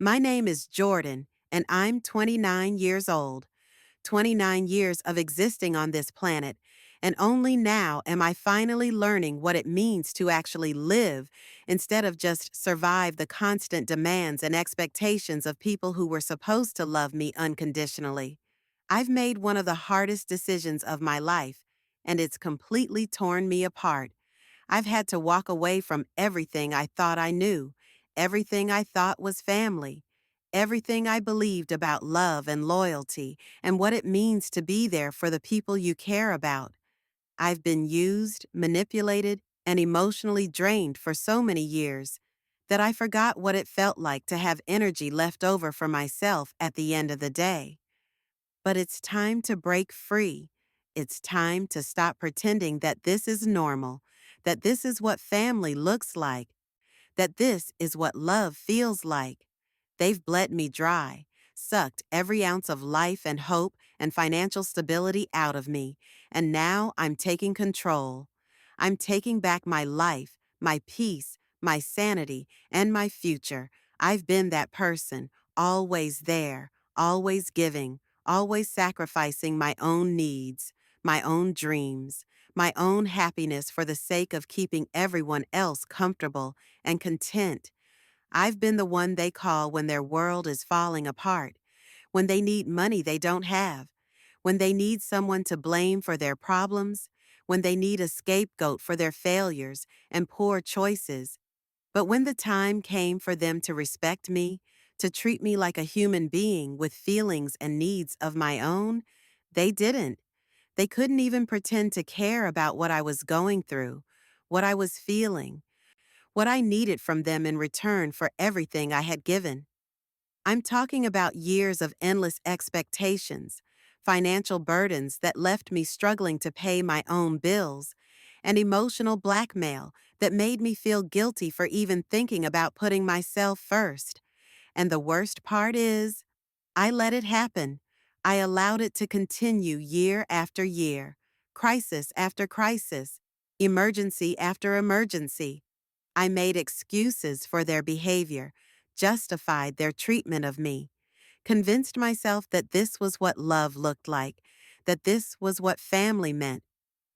My name is Jordan, and I'm 29 years old. 29 years of existing on this planet, and only now am I finally learning what it means to actually live instead of just survive the constant demands and expectations of people who were supposed to love me unconditionally. I've made one of the hardest decisions of my life, and it's completely torn me apart. I've had to walk away from everything I thought I knew, everything I thought was family, everything I believed about love and loyalty and what it means to be there for the people you care about. I've been used, manipulated, and emotionally drained for so many years that I forgot what it felt like to have energy left over for myself at the end of the day. But it's time to break free. It's time to stop pretending that this is normal, that this is what family looks like, that this is what love feels like. They've bled me dry, sucked every ounce of life and hope and financial stability out of me, and now I'm taking control. I'm taking back my life, my peace, my sanity, and my future. I've been that person, always there, always giving, always sacrificing my own needs, my own dreams, my own happiness for the sake of keeping everyone else comfortable and content. I've been the one they call when their world is falling apart, when they need money they don't have, when they need someone to blame for their problems, when they need a scapegoat for their failures and poor choices. But when the time came for them to respect me, to treat me like a human being with feelings and needs of my own, they didn't. They couldn't even pretend to care about what I was going through, what I was feeling, what I needed from them in return for everything I had given. I'm talking about years of endless expectations, financial burdens that left me struggling to pay my own bills, and emotional blackmail that made me feel guilty for even thinking about putting myself first. And the worst part is, I let it happen. I allowed it to continue year after year, crisis after crisis, emergency after emergency. I made excuses for their behavior, justified their treatment of me, convinced myself that this was what love looked like, that this was what family meant.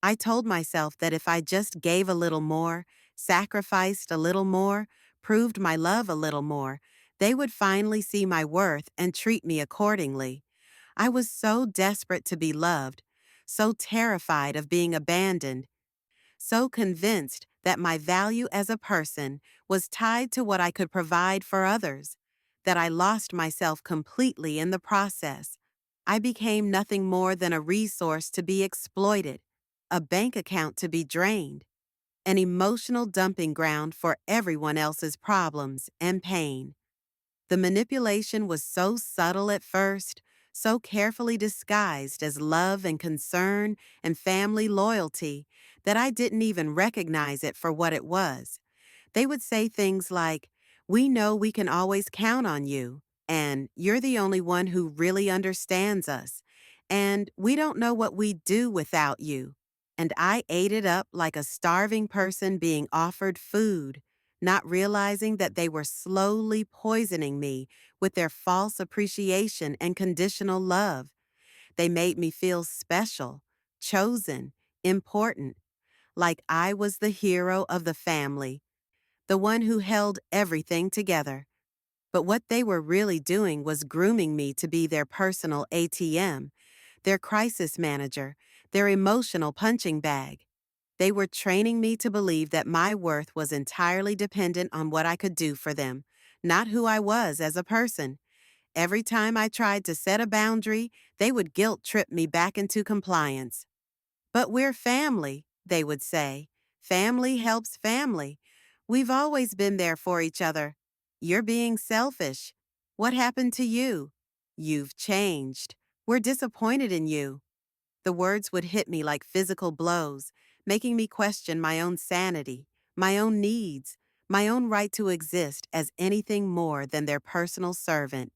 I told myself that if I just gave a little more, sacrificed a little more, proved my love a little more, they would finally see my worth and treat me accordingly. I was so desperate to be loved, so terrified of being abandoned, so convinced that my value as a person was tied to what I could provide for others, that I lost myself completely in the process. I became nothing more than a resource to be exploited, a bank account to be drained, an emotional dumping ground for everyone else's problems and pain. The manipulation was so subtle at first, so carefully disguised as love and concern and family loyalty, that I didn't even recognize it for what it was. They would say things like, "We know we can always count on you," and "You're the only one who really understands us," and "We don't know what we'd do without you." And I ate it up like a starving person being offered food, not realizing that they were slowly poisoning me with their false appreciation and conditional love. They made me feel special, chosen, important, like I was the hero of the family, the one who held everything together. But what they were really doing was grooming me to be their personal ATM, their crisis manager, their emotional punching bag. They were training me to believe that my worth was entirely dependent on what I could do for them, not who I was as a person. Every time I tried to set a boundary, they would guilt trip me back into compliance. "But we're family," they would say. "Family helps family. We've always been there for each other. You're being selfish. What happened to you? You've changed. We're disappointed in you." The words would hit me like physical blows, making me question my own sanity, my own needs, my own right to exist as anything more than their personal servant.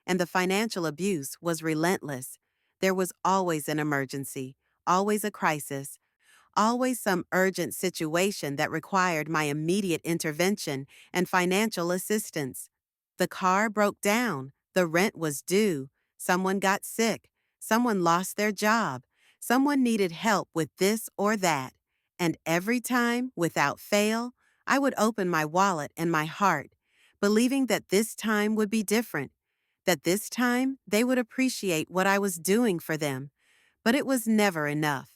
And the financial abuse was relentless. There was always an emergency, always a crisis, always some urgent situation that required my immediate intervention and financial assistance. The car broke down, the rent was due, someone got sick, someone lost their job, someone needed help with this or that. And every time, without fail, I would open my wallet and my heart, believing that this time would be different, that this time they would appreciate what I was doing for them. But it was never enough.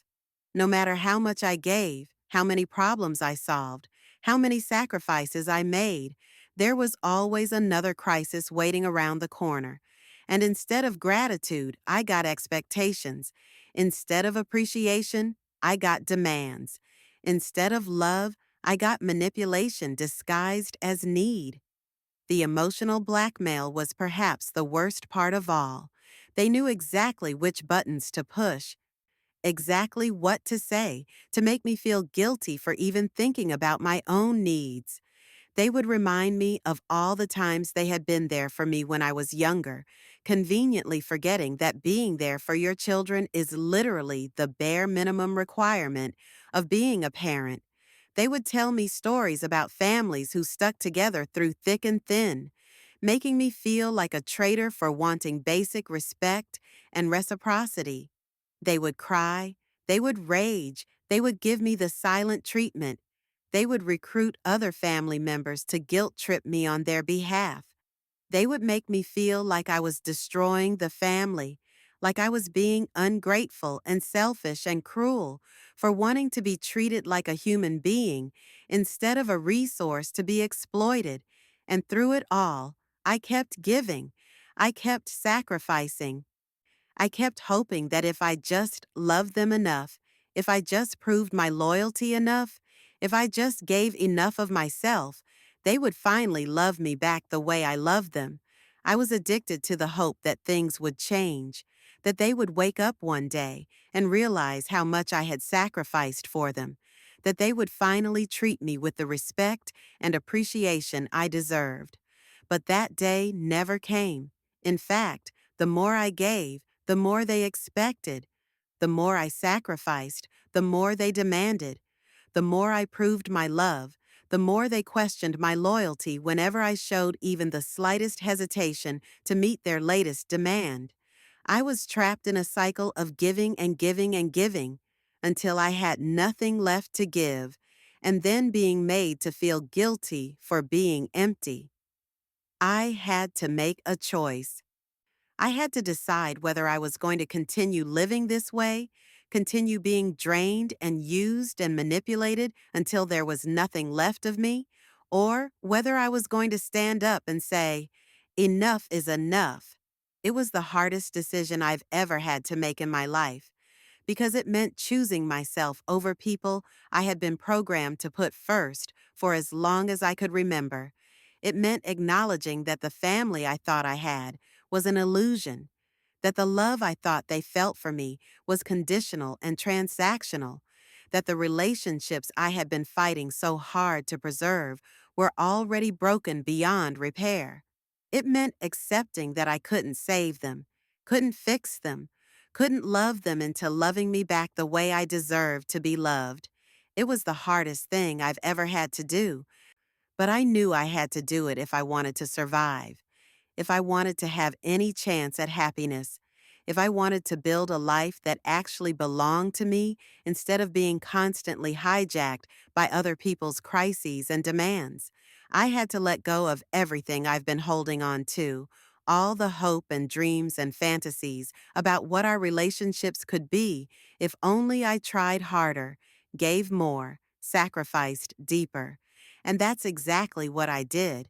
No matter how much I gave, how many problems I solved, how many sacrifices I made, there was always another crisis waiting around the corner. And instead of gratitude, I got expectations. Instead of appreciation, I got demands. Instead of love, I got manipulation disguised as need. The emotional blackmail was perhaps the worst part of all. They knew exactly which buttons to push, exactly what to say to make me feel guilty for even thinking about my own needs. They would remind me of all the times they had been there for me when I was younger, conveniently forgetting that being there for your children is literally the bare minimum requirement of being a parent. They would tell me stories about families who stuck together through thick and thin, making me feel like a traitor for wanting basic respect and reciprocity. They would cry, they would rage, they would give me the silent treatment. They would recruit other family members to guilt trip me on their behalf. They would make me feel like I was destroying the family, like I was being ungrateful and selfish and cruel for wanting to be treated like a human being instead of a resource to be exploited. And through it all, I kept giving. I kept sacrificing. I kept hoping that if I just loved them enough, if I just proved my loyalty enough, if I just gave enough of myself, they would finally love me back the way I loved them. I was addicted to the hope that things would change, that they would wake up one day and realize how much I had sacrificed for them, that they would finally treat me with the respect and appreciation I deserved. But that day never came. In fact, the more I gave, the more they expected. The more I sacrificed, the more they demanded. The more I proved my love, the more they questioned my loyalty whenever I showed even the slightest hesitation to meet their latest demand. I was trapped in a cycle of giving and giving and giving until I had nothing left to give, and then being made to feel guilty for being empty. I had to make a choice. I had to decide whether I was going to continue living this way, continue being drained and used and manipulated until there was nothing left of me, or whether I was going to stand up and say, enough is enough. It was the hardest decision I've ever had to make in my life, because it meant choosing myself over people I had been programmed to put first for as long as I could remember. It meant acknowledging that the family I thought I had was an illusion, that the love I thought they felt for me was conditional and transactional, that the relationships I had been fighting so hard to preserve were already broken beyond repair. It meant accepting that I couldn't save them, couldn't fix them, couldn't love them into loving me back the way I deserved to be loved. It was the hardest thing I've ever had to do, but I knew I had to do it if I wanted to survive, if I wanted to have any chance at happiness, if I wanted to build a life that actually belonged to me instead of being constantly hijacked by other people's crises and demands. I had to let go of everything I've been holding on to, all the hope and dreams and fantasies about what our relationships could be if only I tried harder, gave more, sacrificed deeper. And that's exactly what I did.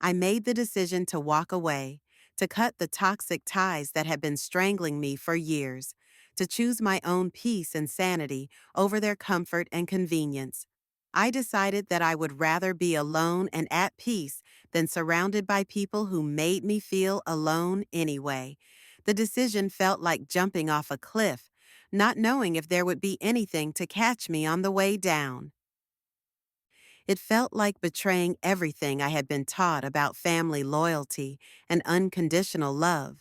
I made the decision to walk away, to cut the toxic ties that had been strangling me for years, to choose my own peace and sanity over their comfort and convenience. I decided that I would rather be alone and at peace than surrounded by people who made me feel alone anyway. The decision felt like jumping off a cliff, not knowing if there would be anything to catch me on the way down. It felt like betraying everything I had been taught about family loyalty and unconditional love.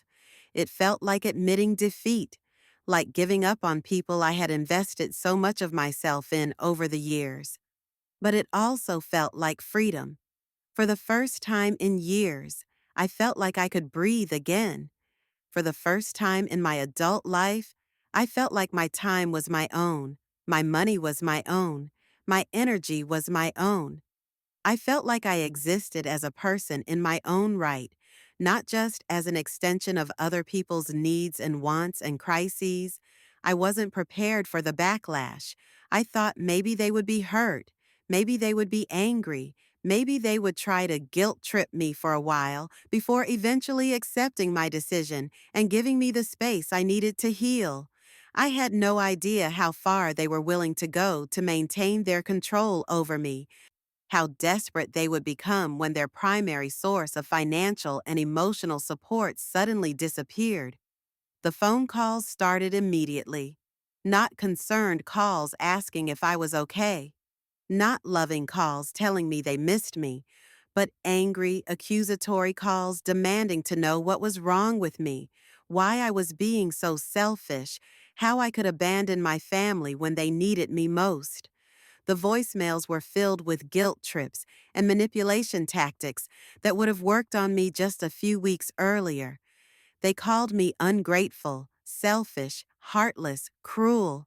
It felt like admitting defeat, like giving up on people I had invested so much of myself in over the years. But it also felt like freedom. For the first time in years, I felt like I could breathe again. For the first time in my adult life, I felt like my time was my own, my money was my own, my energy was my own. I felt like I existed as a person in my own right, not just as an extension of other people's needs and wants and crises. I wasn't prepared for the backlash. I thought maybe they would be hurt, maybe they would be angry, maybe they would try to guilt trip me for a while before eventually accepting my decision and giving me the space I needed to heal. I had no idea how far they were willing to go to maintain their control over me, how desperate they would become when their primary source of financial and emotional support suddenly disappeared. The phone calls started immediately. Not concerned calls asking if I was okay. Not loving calls telling me they missed me, but angry, accusatory calls demanding to know what was wrong with me, why I was being so selfish, how I could abandon my family when they needed me most. The voicemails were filled with guilt trips and manipulation tactics that would have worked on me just a few weeks earlier. They called me ungrateful, selfish, heartless, cruel.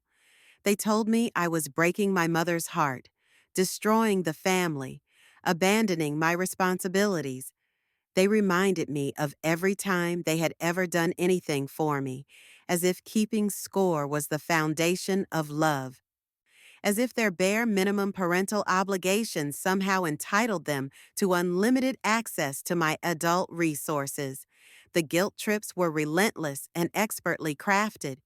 They told me I was breaking my mother's heart, destroying the family, abandoning my responsibilities. They reminded me of every time they had ever done anything for me, as if keeping score was the foundation of love, as if their bare minimum parental obligations somehow entitled them to unlimited access to my adult resources. The guilt trips were relentless and expertly crafted.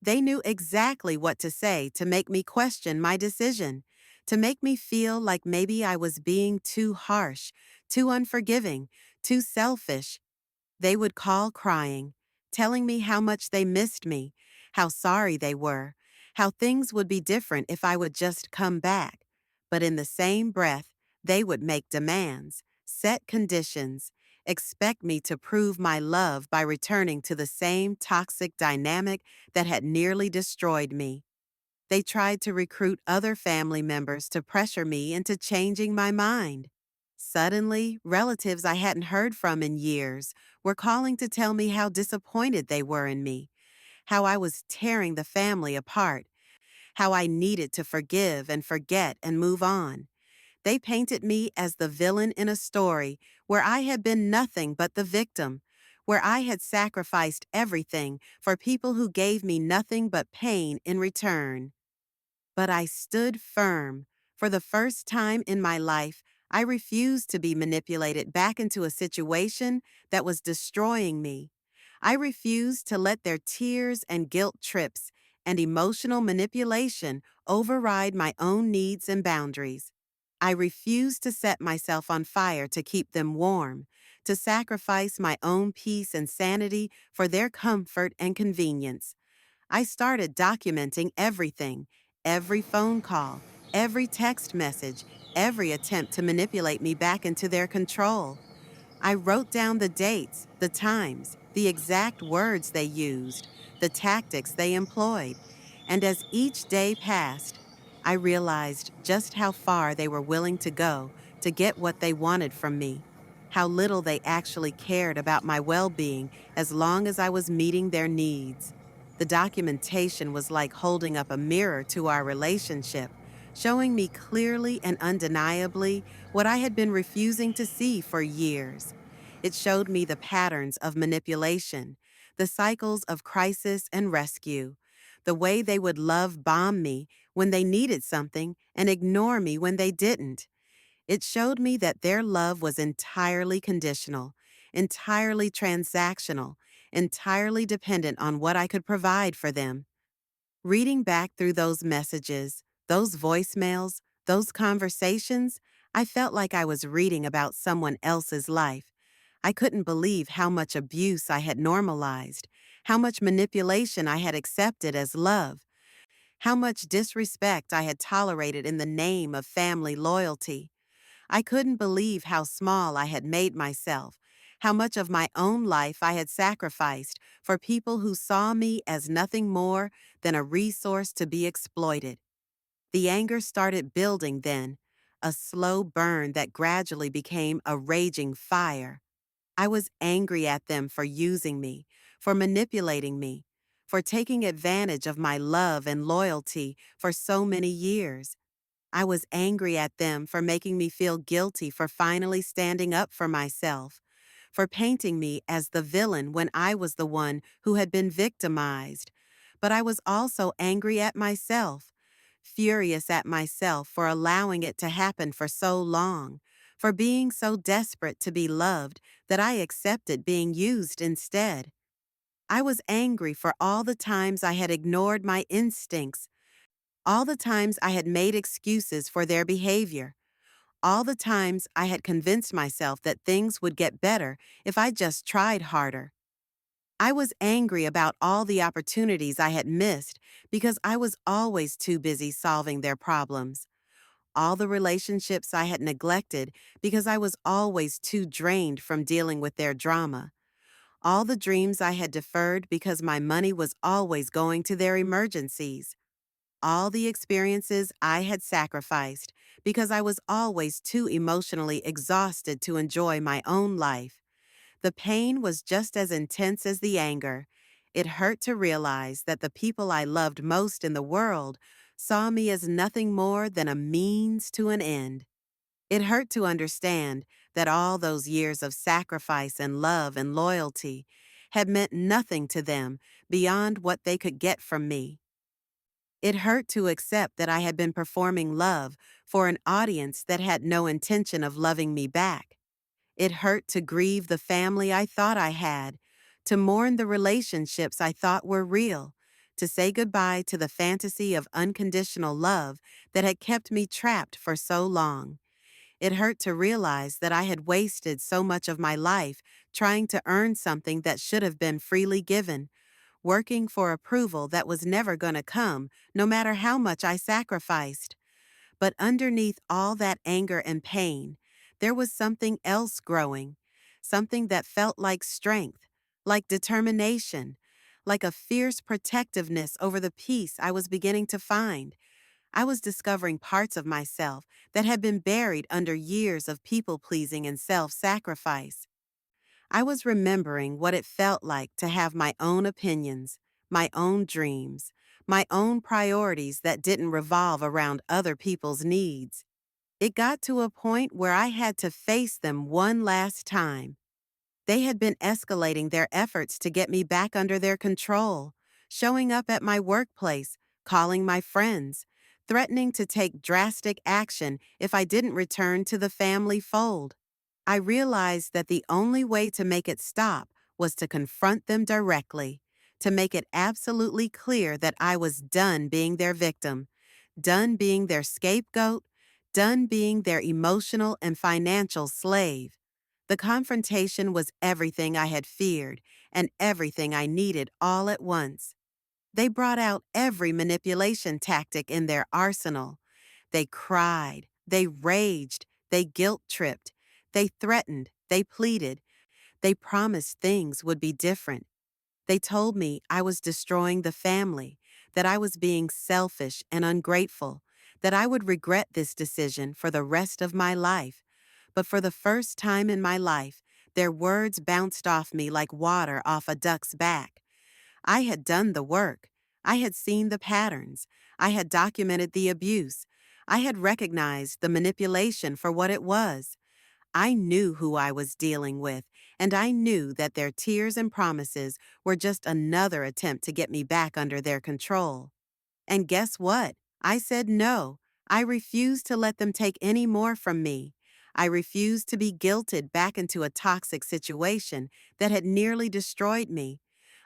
They knew exactly what to say to make me question my decision, to make me feel like maybe I was being too harsh, too unforgiving, too selfish. They would call crying, telling me how much they missed me, how sorry they were, how things would be different if I would just come back. But in the same breath, they would make demands, set conditions, expect me to prove my love by returning to the same toxic dynamic that had nearly destroyed me. They tried to recruit other family members to pressure me into changing my mind. Suddenly, relatives I hadn't heard from in years were calling to tell me how disappointed they were in me, how I was tearing the family apart, how I needed to forgive and forget and move on. They painted me as the villain in a story where I had been nothing but the victim, where I had sacrificed everything for people who gave me nothing but pain in return. But I stood firm. For the first time in my life, I refused to be manipulated back into a situation that was destroying me. I refused to let their tears and guilt trips and emotional manipulation override my own needs and boundaries. I refused to set myself on fire to keep them warm, to sacrifice my own peace and sanity for their comfort and convenience. I started documenting everything, every phone call, every text message, every attempt to manipulate me back into their control. I wrote down the dates, the times, the exact words they used, the tactics they employed, and as each day passed, I realized just how far they were willing to go to get what they wanted from me, how little they actually cared about my well-being as long as I was meeting their needs. The documentation was like holding up a mirror to our relationship, showing me clearly and undeniably what I had been refusing to see for years. It showed me the patterns of manipulation, the cycles of crisis and rescue, the way they would love bomb me when they needed something and ignore me when they didn't. It showed me that their love was entirely conditional, entirely transactional, entirely dependent on what I could provide for them. Reading back through those messages, those voicemails, those conversations, I felt like I was reading about someone else's life. I couldn't believe how much abuse I had normalized, how much manipulation I had accepted as love, how much disrespect I had tolerated in the name of family loyalty. I couldn't believe how small I had made myself, how much of my own life I had sacrificed for people who saw me as nothing more than a resource to be exploited. The anger started building then, a slow burn that gradually became a raging fire. I was angry at them for using me, for manipulating me, for taking advantage of my love and loyalty for so many years. I was angry at them for making me feel guilty for finally standing up for myself, for painting me as the villain when I was the one who had been victimized. But I was also angry at myself, furious at myself for allowing it to happen for so long, for being so desperate to be loved that I accepted being used instead. I was angry for all the times I had ignored my instincts, all the times I had made excuses for their behavior, all the times I had convinced myself that things would get better if I just tried harder. I was angry about all the opportunities I had missed because I was always too busy solving their problems. All the relationships I had neglected because I was always too drained from dealing with their drama. All the dreams I had deferred because my money was always going to their emergencies. All the experiences I had sacrificed because I was always too emotionally exhausted to enjoy my own life. The pain was just as intense as the anger. It hurt to realize that the people I loved most in the world saw me as nothing more than a means to an end. It hurt to understand that all those years of sacrifice and love and loyalty had meant nothing to them beyond what they could get from me. It hurt to accept that I had been performing love for an audience that had no intention of loving me back. It hurt to grieve the family I thought I had, to mourn the relationships I thought were real, to say goodbye to the fantasy of unconditional love that had kept me trapped for so long. It hurt to realize that I had wasted so much of my life trying to earn something that should have been freely given, working for approval that was never going to come, no matter how much I sacrificed. But underneath all that anger and pain, there was something else growing, something that felt like strength, like determination, like a fierce protectiveness over the peace I was beginning to find. I was discovering parts of myself that had been buried under years of people-pleasing and self-sacrifice. I was remembering what it felt like to have my own opinions, my own dreams, my own priorities that didn't revolve around other people's needs. It got to a point where I had to face them one last time. They had been escalating their efforts to get me back under their control, showing up at my workplace, calling my friends, threatening to take drastic action if I didn't return to the family fold. I realized that the only way to make it stop was to confront them directly, to make it absolutely clear that I was done being their victim, done being their scapegoat, done being their emotional and financial slave. The confrontation was everything I had feared and everything I needed all at once. They brought out every manipulation tactic in their arsenal. They cried, they raged, they guilt-tripped, they threatened, they pleaded, they promised things would be different. They told me I was destroying the family, that I was being selfish and ungrateful, that I would regret this decision for the rest of my life. But for the first time in my life, their words bounced off me like water off a duck's back. I had done the work. I had seen the patterns. I had documented the abuse. I had recognized the manipulation for what it was. I knew who I was dealing with, and I knew that their tears and promises were just another attempt to get me back under their control. And guess what? I said no. I refused to let them take any more from me. I refused to be guilted back into a toxic situation that had nearly destroyed me.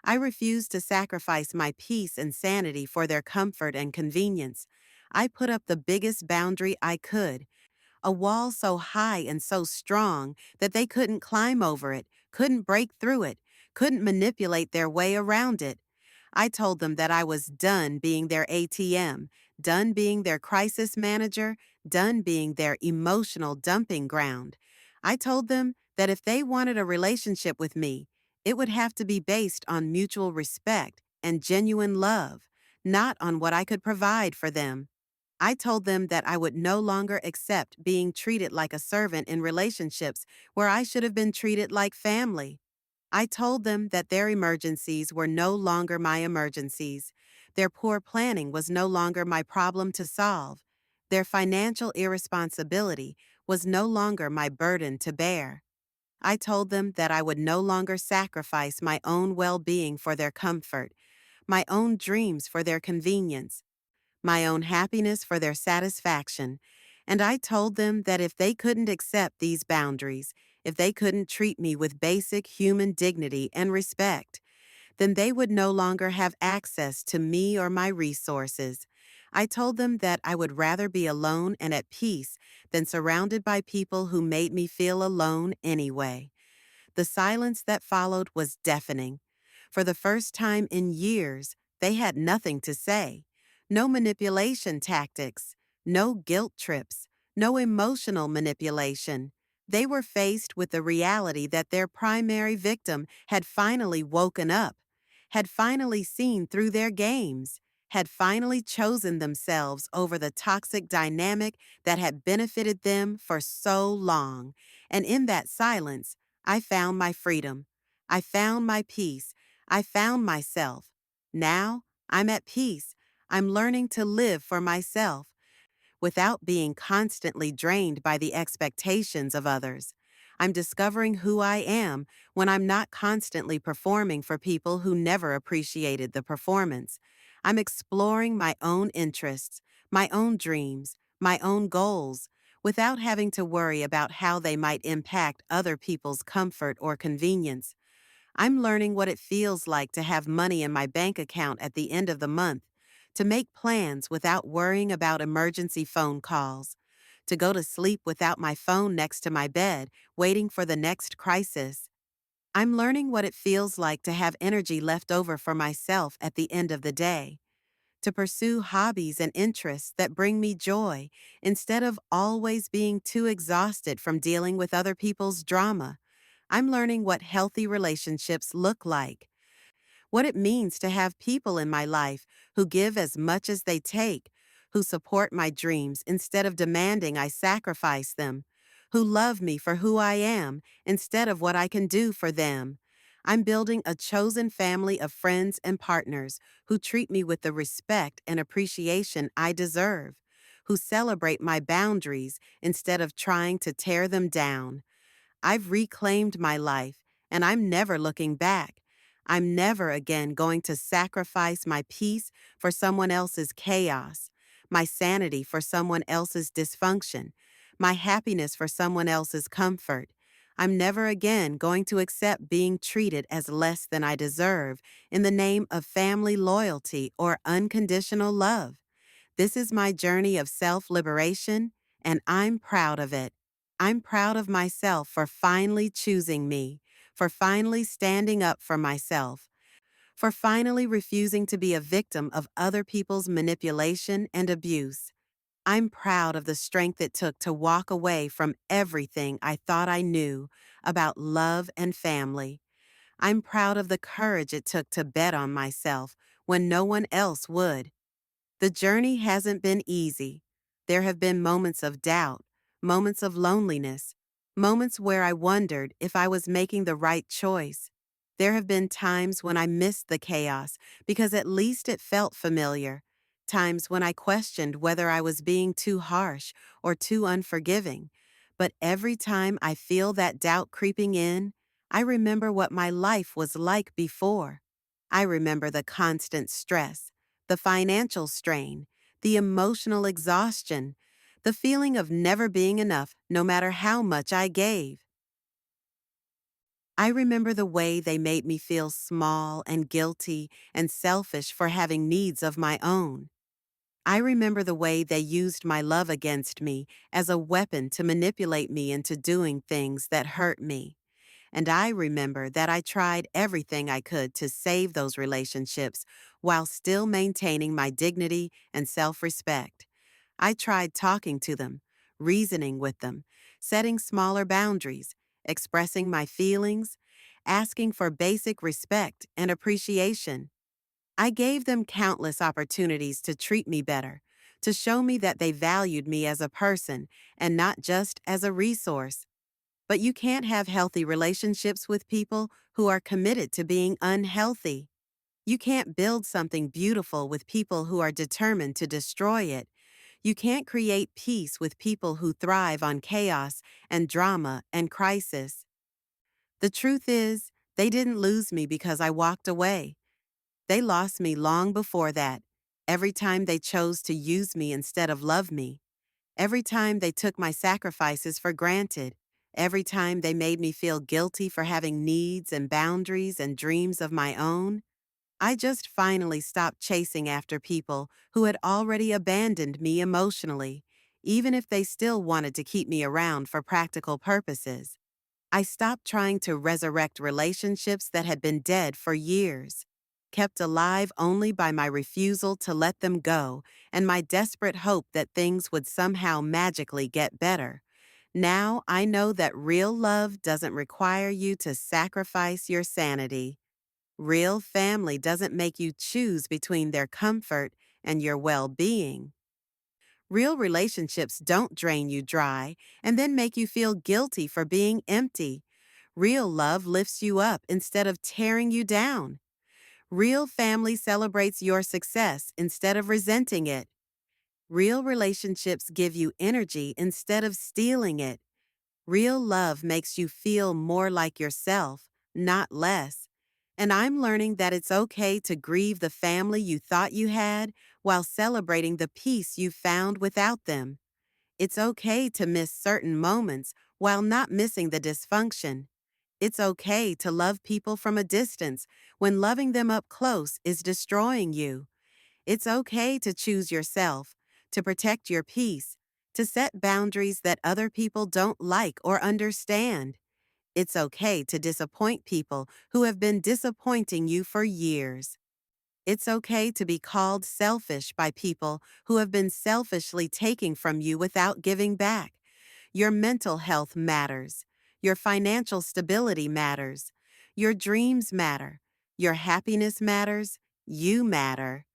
I refused to sacrifice my peace and sanity for their comfort and convenience. I put up the biggest boundary I could, a wall so high and so strong that they couldn't climb over it, couldn't break through it, couldn't manipulate their way around it. I told them that I was done being their ATM, done being their crisis manager, done being their emotional dumping ground. I told them that if they wanted a relationship with me, it would have to be based on mutual respect and genuine love, not on what I could provide for them. I told them that I would no longer accept being treated like a servant in relationships where I should have been treated like family. I told them that their emergencies were no longer my emergencies. Their poor planning was no longer my problem to solve. Their financial irresponsibility was no longer my burden to bear. I told them that I would no longer sacrifice my own well being for their comfort, my own dreams for their convenience, my own happiness for their satisfaction, and I told them that if they couldn't accept these boundaries, if they couldn't treat me with basic human dignity and respect, then they would no longer have access to me or my resources. I told them that I would rather be alone and at peace than surrounded by people who made me feel alone anyway. The silence that followed was deafening. For the first time in years, they had nothing to say. No manipulation tactics, no guilt trips, no emotional manipulation. They were faced with the reality that their primary victim had finally woken up, had finally seen through their games, had finally chosen themselves over the toxic dynamic that had benefited them for so long. And in that silence, I found my freedom. I found my peace. I found myself. Now, I'm at peace. I'm learning to live for myself without being constantly drained by the expectations of others. I'm discovering who I am when I'm not constantly performing for people who never appreciated the performance. I'm exploring my own interests, my own dreams, my own goals, without having to worry about how they might impact other people's comfort or convenience. I'm learning what it feels like to have money in my bank account at the end of the month, to make plans without worrying about emergency phone calls, to go to sleep without my phone next to my bed, waiting for the next crisis. I'm learning what it feels like to have energy left over for myself at the end of the day, to pursue hobbies and interests that bring me joy instead of always being too exhausted from dealing with other people's drama. I'm learning what healthy relationships look like, what it means to have people in my life who give as much as they take, who support my dreams instead of demanding I sacrifice them, who love me for who I am instead of what I can do for them. I'm building a chosen family of friends and partners who treat me with the respect and appreciation I deserve, who celebrate my boundaries instead of trying to tear them down. I've reclaimed my life, and I'm never looking back. I'm never again going to sacrifice my peace for someone else's chaos, my sanity for someone else's dysfunction, my happiness for someone else's comfort. I'm never again going to accept being treated as less than I deserve in the name of family loyalty or unconditional love. This is my journey of self-liberation, and I'm proud of it. I'm proud of myself for finally choosing me, for finally standing up for myself, for finally refusing to be a victim of other people's manipulation and abuse. I'm proud of the strength it took to walk away from everything I thought I knew about love and family. I'm proud of the courage it took to bet on myself when no one else would. The journey hasn't been easy. There have been moments of doubt, moments of loneliness, moments where I wondered if I was making the right choice. There have been times when I missed the chaos because at least it felt familiar, times when I questioned whether I was being too harsh or too unforgiving. But every time I feel that doubt creeping in, I remember what my life was like before. I remember the constant stress, the financial strain, the emotional exhaustion, the feeling of never being enough no matter how much I gave. I remember the way they made me feel small and guilty and selfish for having needs of my own. I remember the way they used my love against me as a weapon to manipulate me into doing things that hurt me. And I remember that I tried everything I could to save those relationships while still maintaining my dignity and self-respect. I tried talking to them, reasoning with them, setting smaller boundaries, expressing my feelings, asking for basic respect and appreciation. I gave them countless opportunities to treat me better, to show me that they valued me as a person and not just as a resource. But you can't have healthy relationships with people who are committed to being unhealthy. You can't build something beautiful with people who are determined to destroy it. You can't create peace with people who thrive on chaos and drama and crisis. The truth is, they didn't lose me because I walked away. They lost me long before that, every time they chose to use me instead of love me. Every time they took my sacrifices for granted. Every time they made me feel guilty for having needs and boundaries and dreams of my own. I just finally stopped chasing after people who had already abandoned me emotionally, even if they still wanted to keep me around for practical purposes. I stopped trying to resurrect relationships that had been dead for years, kept alive only by my refusal to let them go and my desperate hope that things would somehow magically get better. Now I know that real love doesn't require you to sacrifice your sanity. Real family doesn't make you choose between their comfort and your well-being. Real relationships don't drain you dry and then make you feel guilty for being empty. Real love lifts you up instead of tearing you down. Real family celebrates your success instead of resenting it. Real relationships give you energy instead of stealing it. Real love makes you feel more like yourself, not less. And I'm learning that it's okay to grieve the family you thought you had while celebrating the peace you found without them. It's okay to miss certain moments while not missing the dysfunction. It's okay to love people from a distance when loving them up close is destroying you. It's okay to choose yourself, to protect your peace, to set boundaries that other people don't like or understand. It's okay to disappoint people who have been disappointing you for years. It's okay to be called selfish by people who have been selfishly taking from you without giving back. Your mental health matters. Your financial stability matters. Your dreams matter. Your happiness matters. You matter.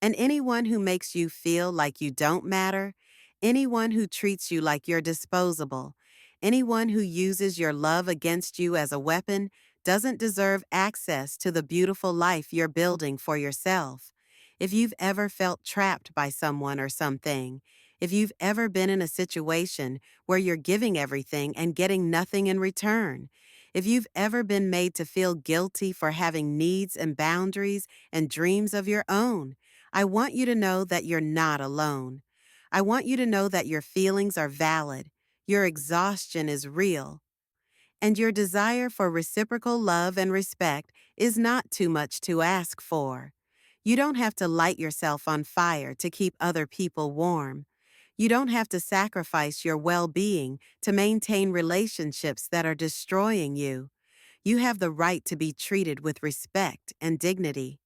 And anyone who makes you feel like you don't matter, anyone who treats you like you're disposable, anyone who uses your love against you as a weapon, doesn't deserve access to the beautiful life you're building for yourself. If you've ever felt trapped by someone or something, if you've ever been in a situation where you're giving everything and getting nothing in return, if you've ever been made to feel guilty for having needs and boundaries and dreams of your own, I want you to know that you're not alone. I want you to know that your feelings are valid, your exhaustion is real, and your desire for reciprocal love and respect is not too much to ask for. You don't have to light yourself on fire to keep other people warm. You don't have to sacrifice your well-being to maintain relationships that are destroying you. You have the right to be treated with respect and dignity.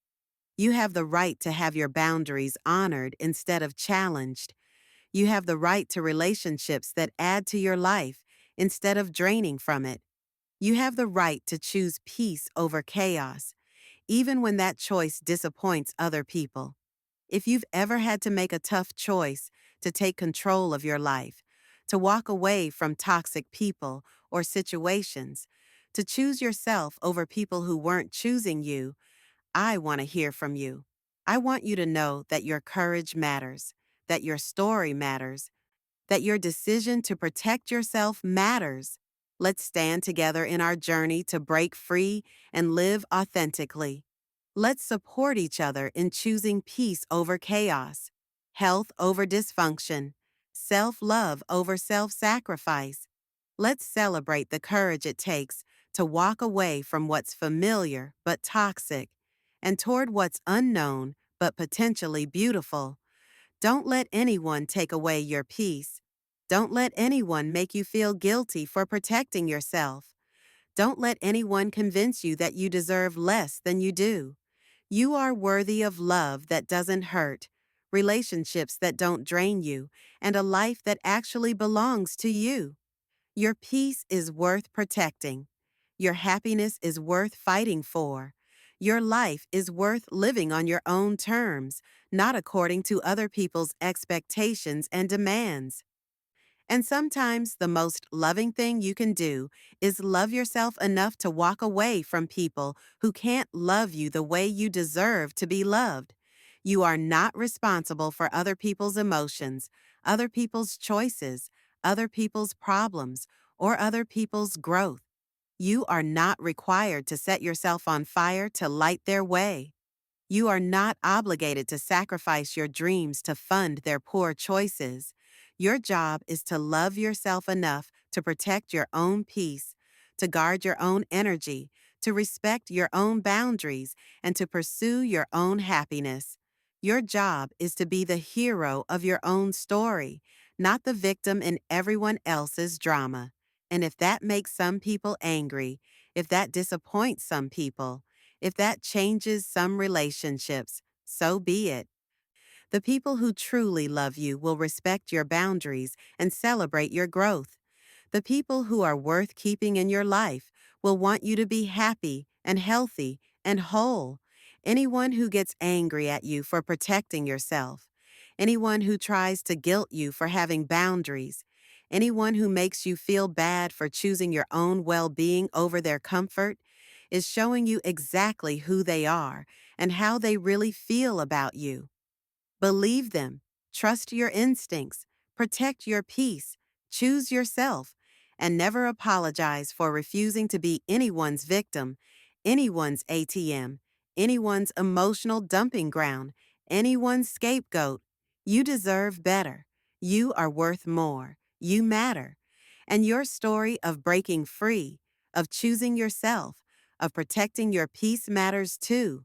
You have the right to have your boundaries honored instead of challenged. You have the right to relationships that add to your life instead of draining from it. You have the right to choose peace over chaos, even when that choice disappoints other people. If you've ever had to make a tough choice to take control of your life, to walk away from toxic people or situations, to choose yourself over people who weren't choosing you, I want to hear from you. I want you to know that your courage matters, that your story matters, that your decision to protect yourself matters. Let's stand together in our journey to break free and live authentically. Let's support each other in choosing peace over chaos, health over dysfunction, self-love over self-sacrifice. Let's celebrate the courage it takes to walk away from what's familiar but toxic and toward what's unknown but potentially beautiful. Don't let anyone take away your peace. Don't let anyone make you feel guilty for protecting yourself. Don't let anyone convince you that you deserve less than you do. You are worthy of love that doesn't hurt, relationships that don't drain you, and a life that actually belongs to you. Your peace is worth protecting. Your happiness is worth fighting for. Your life is worth living on your own terms, not according to other people's expectations and demands. And sometimes the most loving thing you can do is love yourself enough to walk away from people who can't love you the way you deserve to be loved. You are not responsible for other people's emotions, other people's choices, other people's problems, or other people's growth. You are not required to set yourself on fire to light their way. You are not obligated to sacrifice your dreams to fund their poor choices. Your job is to love yourself enough to protect your own peace, to guard your own energy, to respect your own boundaries, and to pursue your own happiness. Your job is to be the hero of your own story, not the victim in everyone else's drama. And if that makes some people angry, if that disappoints some people, if that changes some relationships, so be it. The people who truly love you will respect your boundaries and celebrate your growth. The people who are worth keeping in your life will want you to be happy and healthy and whole. Anyone who gets angry at you for protecting yourself, anyone who tries to guilt you for having boundaries, anyone who makes you feel bad for choosing your own well being over their comfort, is showing you exactly who they are and how they really feel about you. Believe them, trust your instincts, protect your peace, choose yourself, and never apologize for refusing to be anyone's victim, anyone's ATM, anyone's emotional dumping ground, anyone's scapegoat. You deserve better. You are worth more. You matter. And your story of breaking free, of choosing yourself, of protecting your peace matters too.